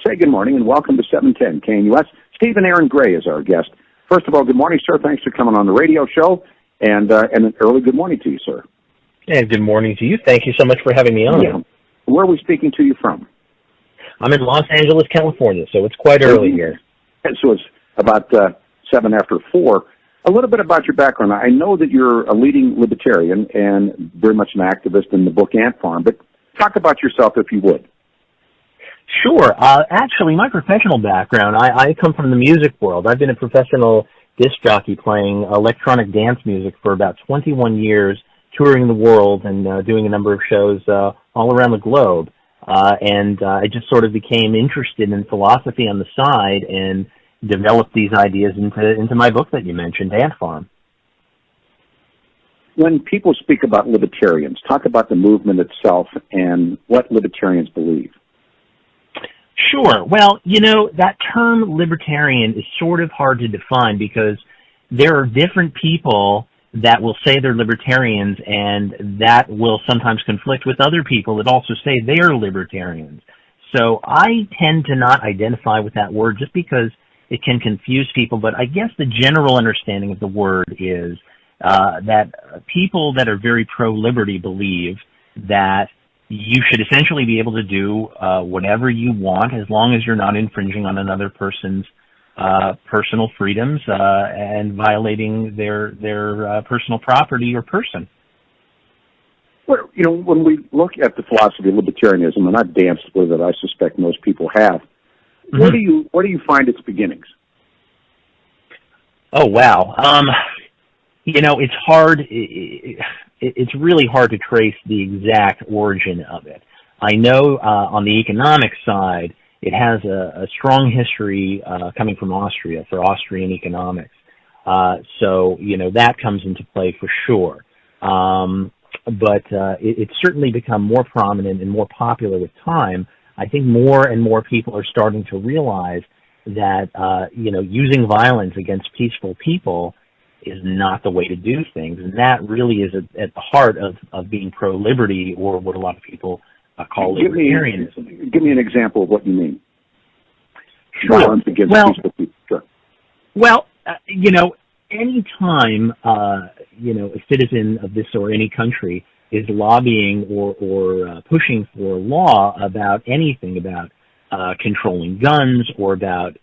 say good morning and welcome to 710 KNUS. Stephen Aaron Gray is our guest. First of all, good morning, sir. Thanks for coming on the radio show, and an early good morning to you, sir. And good morning to you. Thank you so much for having me on. Yeah. Where are we speaking to you from? I'm in Los Angeles, California, so it's quite early here. So it's about 7 after 4. A little bit about your background. I know that you're a leading libertarian and very much an activist in the book Ant Farm, but talk about yourself if you would. Sure. Actually, my professional background, I come from the music world. I've been a professional disc jockey playing electronic dance music for about 21 years, touring the world and doing a number of shows all around the globe. And I just sort of became interested in philosophy on the side and developed these ideas into my book that you mentioned, Ant Farm. When people speak about libertarians, talk about the movement itself and what libertarians believe. Sure. Well, you know, that term libertarian is sort of hard to define because there are different people that will say they're libertarians, and that will sometimes conflict with other people that also say they're libertarians. So I tend to not identify with that word just because it can confuse people, but I guess the general understanding of the word is that people that are very pro-liberty believe that you should essentially be able to do whatever you want as long as you're not infringing on another person's personal freedoms and violating their personal property or person. Well, you know, when we look at the philosophy of libertarianism, and I've danced with it, I suspect most people have. Mm-hmm. Where do you find its beginnings? Oh wow, you know, it's hard. It's really hard to trace the exact origin of it. I know on the economic side, it has a strong history coming from Austria for Austrian Economics. So, you know, that comes into play for sure. But it's certainly become more prominent and more popular with time. I think more and more people are starting to realize that, you know, using violence against peaceful people is not the way to do things. And that really is at the heart of being pro-liberty, or what a lot of people call libertarianism. Give me an example of what you mean. Sure. Violence against peaceful people. Sure. Well, you know, any time, you know, a citizen of this or any country is lobbying or pushing for a law about anything, about controlling guns or about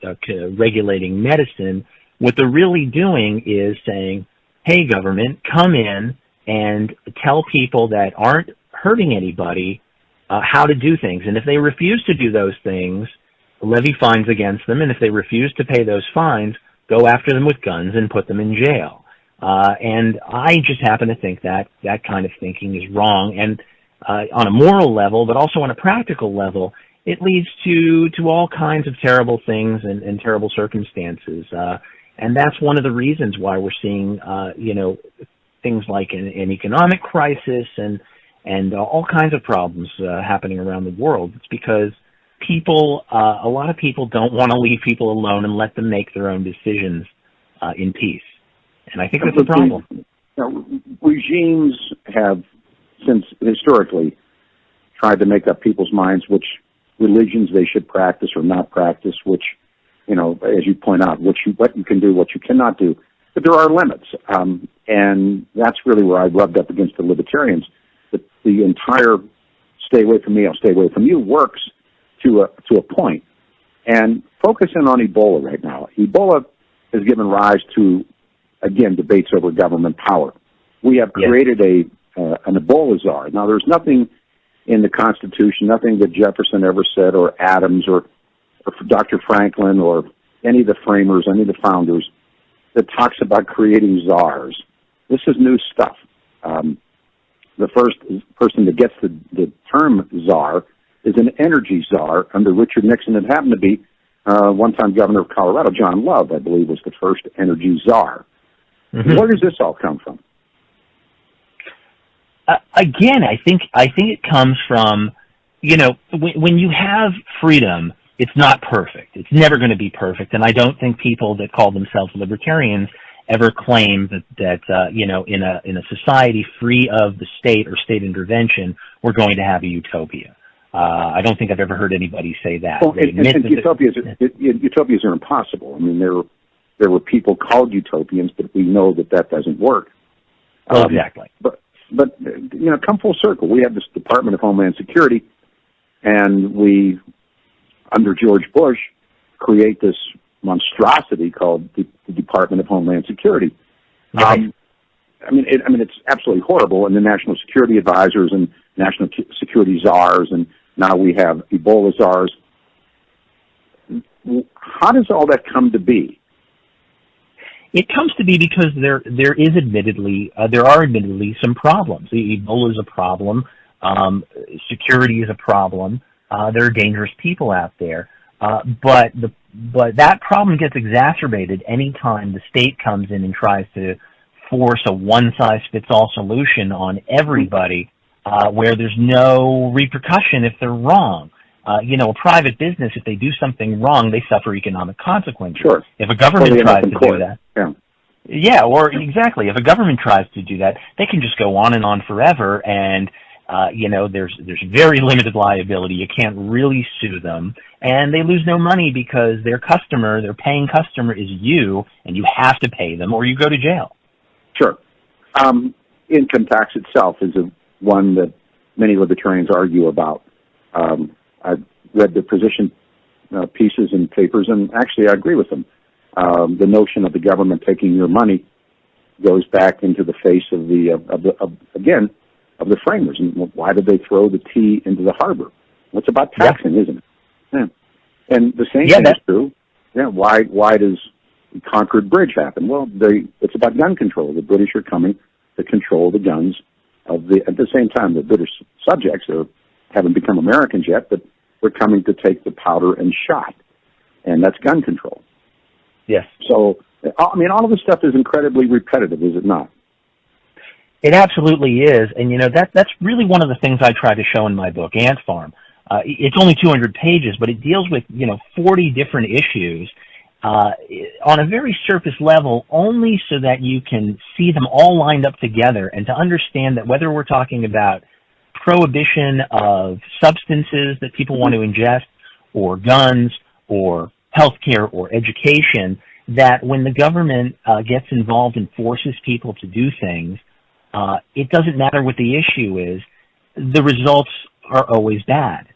regulating medicine, what they're really doing is saying, hey, government, come in and tell people that aren't hurting anybody how to do things. And if they refuse to do those things, levy fines against them. And if they refuse to pay those fines, go after them with guns and put them in jail. And I just happen to think that that kind of thinking is wrong. And on a moral level, but also on a practical level, it leads to all kinds of terrible things and terrible circumstances. And that's one of the reasons why we're seeing, you know, things like an economic crisis and all kinds of problems happening around the world. It's because people, a lot of people don't want to leave people alone and let them make their own decisions in peace. And I think that's a problem. Now, regimes have, since historically, tried to make up people's minds which religions they should practice or not practice, which, you know, as you point out, what you can do, what you cannot do. But there are limits, and that's really where I rubbed up against the libertarians. That the entire "stay away from me, I'll stay away from you" works to a point. And focusing on Ebola right now, Ebola has given rise to, again, debates over government power. We have created an Ebola czar. Now, there's nothing in the Constitution, nothing that Jefferson ever said, or Adams, or Dr. Franklin, or any of the framers, any of the founders, that talks about creating czars. This is new stuff. The first person that gets the term czar is an energy czar under Richard Nixon. It happened to be one-time governor of Colorado, John Love, I believe, was the first energy czar. Mm-hmm. Where does this all come from? Again, I think it comes from, you know, when you have freedom, it's not perfect. It's never going to be perfect. And I don't think people that call themselves libertarians ever claim that you know, in a society free of the state or state intervention, we're going to have a utopia. I don't think I've ever heard anybody say that. Well, and utopias are impossible. I mean, there were people called utopians, but we know that doesn't work. Well, exactly. But come full circle. We have this Department of Homeland Security, and we, under George Bush, create this monstrosity called the Department of Homeland Security. Right. It's absolutely horrible. And the national security advisors and national security czars, and now we have Ebola czars. How does all that come to be? It comes to be because there are admittedly some problems. Ebola is a problem. Security is a problem. There are dangerous people out there. But that problem gets exacerbated anytime the state comes in and tries to force a one-size-fits-all solution on everybody, where there's no repercussion if they're wrong. A private business, if they do something wrong, they suffer economic consequences. Sure. If a government tries to do that, if a government tries to do that, they can just go on and on forever, and there's very limited liability. You can't really sue them, and they lose no money because their paying customer is you, and you have to pay them or you go to jail. Sure. Income tax itself is one that many libertarians argue about. I've read the position pieces and papers, and actually I agree with them. The notion of the government taking your money goes back into the face of the framers. And why did they throw the tea into the harbor? Well, it's about taxing, isn't it? Yeah. And the same thing is true. Yeah. Why does the Concord Bridge happen? Well, it's about gun control. The British are coming to control the guns at the same time the British subjects haven't become Americans yet, but they're coming to take the powder and shot, and that's gun control. Yes. So, all of this stuff is incredibly repetitive, is it not? It absolutely is, and that's really one of the things I try to show in my book, Ant Farm. It's only 200 pages, but it deals with 40 different issues on a very surface level, only so that you can see them all lined up together and to understand that whether we're talking about prohibition of substances that people want to ingest, or guns, or healthcare, or education, that when the government gets involved and forces people to do things, it doesn't matter what the issue is, the results are always bad.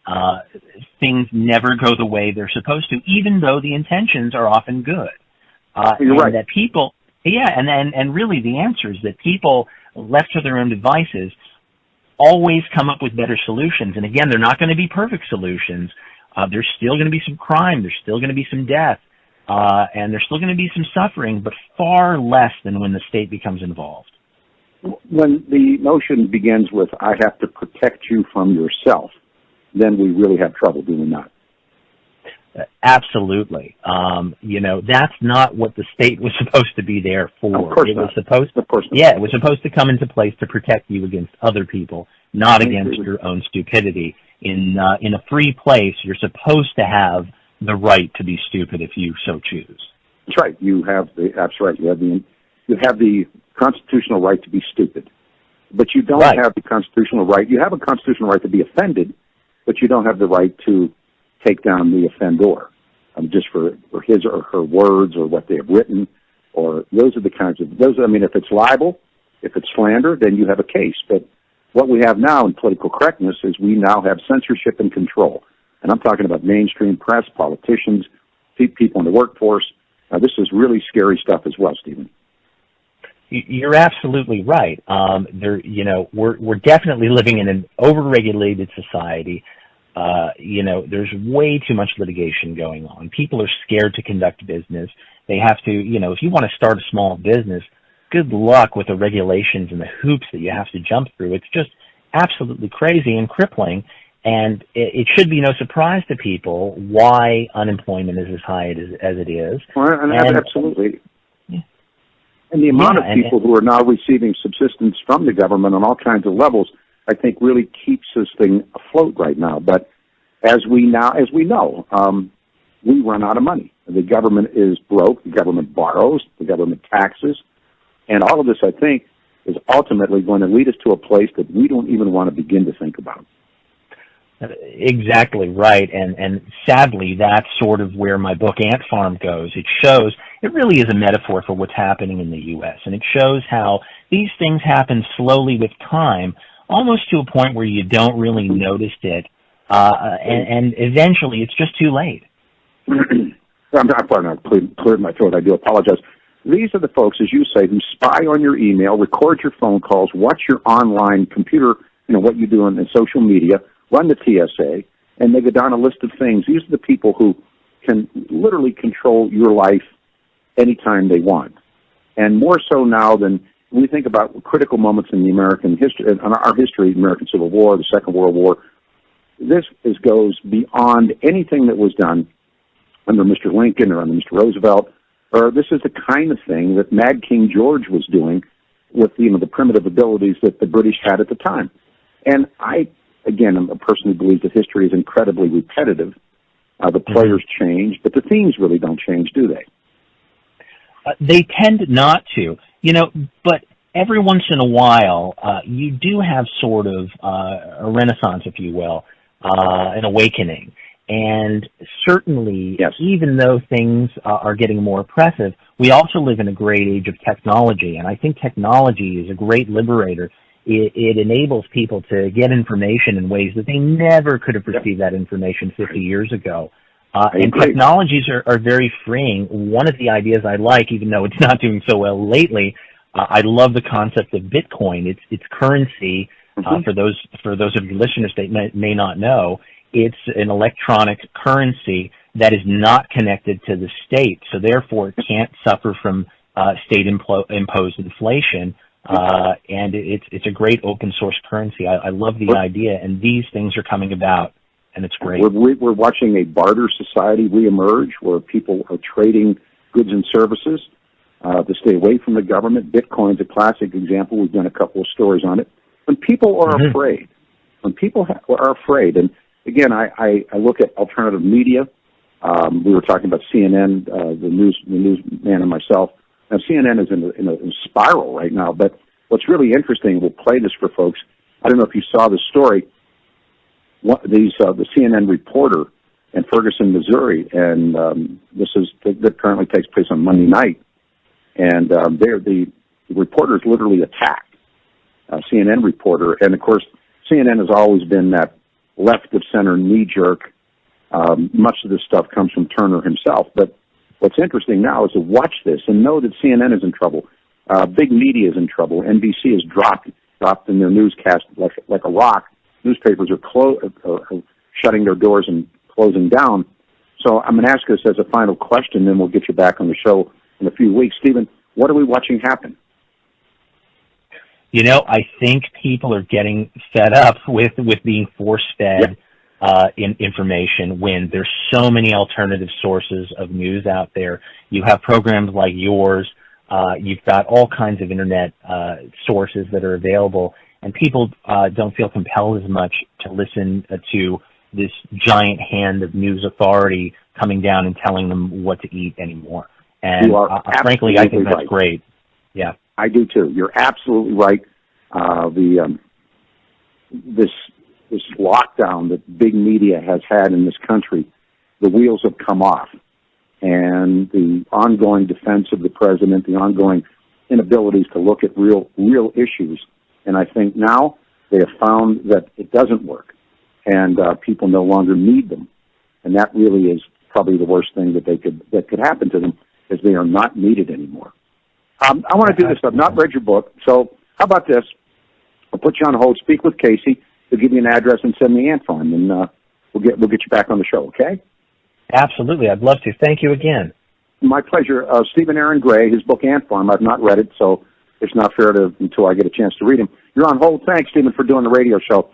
Things never go the way they're supposed to, even though the intentions are often good. You're right. That people, and really the answer is that people left to their own devices always come up with better solutions. And again, they're not going to be perfect solutions. There's still going to be some crime. There's still going to be some death. And there's still going to be some suffering, but far less than when the state becomes involved. When the notion begins with, I have to protect you from yourself, then we really have trouble, do we not? Absolutely. That's not what the state was supposed to be there for. Of course not. It was supposed to come into place to protect you against other people, not against your own stupidity. In a free place, you're supposed to have the right to be stupid if you so choose. That's right. That's right. You have the constitutional right to be stupid, but you don't have the constitutional right. You have a constitutional right to be offended, but you don't have the right to take down the offender just for his or her words or what they have written. Or those are the kinds of if it's libel, if it's slander, then you have a case. But what we have now in political correctness is we now have censorship and control. And I'm talking about mainstream press, politicians, people in the workforce. This is really scary stuff as well, Stephen. You're absolutely right. We're definitely living in an overregulated society. There's way too much litigation going on. People are scared to conduct business. They have to, if you want to start a small business, good luck with the regulations and the hoops that you have to jump through. It's just absolutely crazy and crippling. And it should be no surprise to people why unemployment is as high as it is. Well, absolutely. Yeah. And the amount of people who are now receiving subsistence from the government on all kinds of levels, I think, really keeps this thing afloat right now. But as we know, we run out of money. The government is broke. The government borrows. The government taxes. And all of this, I think, is ultimately going to lead us to a place that we don't even want to begin to think about. Exactly right, and sadly, that's sort of where my book Ant Farm goes. It really is a metaphor for what's happening in the U.S., and it shows how these things happen slowly with time, almost to a point where you don't really notice it, and eventually it's just too late. I'm cleared my throat. I do apologize. These are the folks, as you say, who spy on your email, record your phone calls, watch your online computer, what you do in social media, run the TSA, and they go down a list of things. These are the people who can literally control your life anytime they want. And more so now than when we think about critical moments in the American history, in our history, the American Civil War, the Second World War, this goes beyond anything that was done under Mr. Lincoln or under Mr. Roosevelt, or this is the kind of thing that Mad King George was doing with, the primitive abilities that the British had at the time. And I, again, am a person who believes that history is incredibly repetitive. The players change, but the themes really don't change, do they? They tend not to, but every once in a while, you do have sort of a renaissance, if you will, an awakening. And certainly, yes, even though things are getting more oppressive, we also live in a great age of technology. And I think technology is a great liberator. It enables people to get information in ways that they never could have received that information 50 years ago. And technologies are very freeing. One of the ideas I like, even though it's not doing so well lately, I love the concept of Bitcoin. It's currency. For those of your listeners that may not know, it's an electronic currency that is not connected to the state, so therefore it can't suffer from state-imposed inflation. And it's a great open source currency. I love the idea, and these things are coming about, and it's great. We're watching a barter society reemerge where people are trading goods and services to stay away from the government. Bitcoin's a classic example. We've done a couple of stories on it. When people are afraid, are afraid, and again, I look at alternative media. We were talking about CNN, the newsman and myself. Now, CNN is in a spiral right now, but what's really interesting, we'll play this for folks. I don't know if you saw the story. The CNN reporter in Ferguson, Missouri, and that currently takes place on Monday night, and the reporter is literally attacked, CNN reporter, and of course, CNN has always been that left-of-center knee-jerk. Much of this stuff comes from Turner himself. But what's interesting now is to watch this and know that CNN is in trouble. Big media is in trouble. NBC is dropped in their newscast like a rock. Newspapers are shutting their doors and closing down. So I'm going to ask this as a final question, then we'll get you back on the show in a few weeks. Stephen, what are we watching happen? I think people are getting fed up with being force-fed information when there's so many alternative sources of news out there. You have programs like yours. You've got all kinds of Internet sources that are available, and people don't feel compelled as much to listen to this giant hand of news authority coming down and telling them what to eat anymore. And frankly, I think that's great. Yeah. I do too. You're absolutely right. This lockdown that big media has had in this country, the wheels have come off, and the ongoing defense of the president, the ongoing inabilities to look at real issues, and I think now they have found that it doesn't work, and people no longer need them, and that really is probably the worst thing that could happen to them, is they are not needed anymore. I want to do this. I've not read your book, so how about this? I'll put you on hold, speak with Casey, he'll give you an address and send me Ant Farm, and we'll get you back on the show, okay? Absolutely. I'd love to. Thank you again. My pleasure. Stephen Aaron Gray, his book Ant Farm, I've not read it, so it's not fair until I get a chance to read him. You're on hold. Thanks, Stephen, for doing the radio show.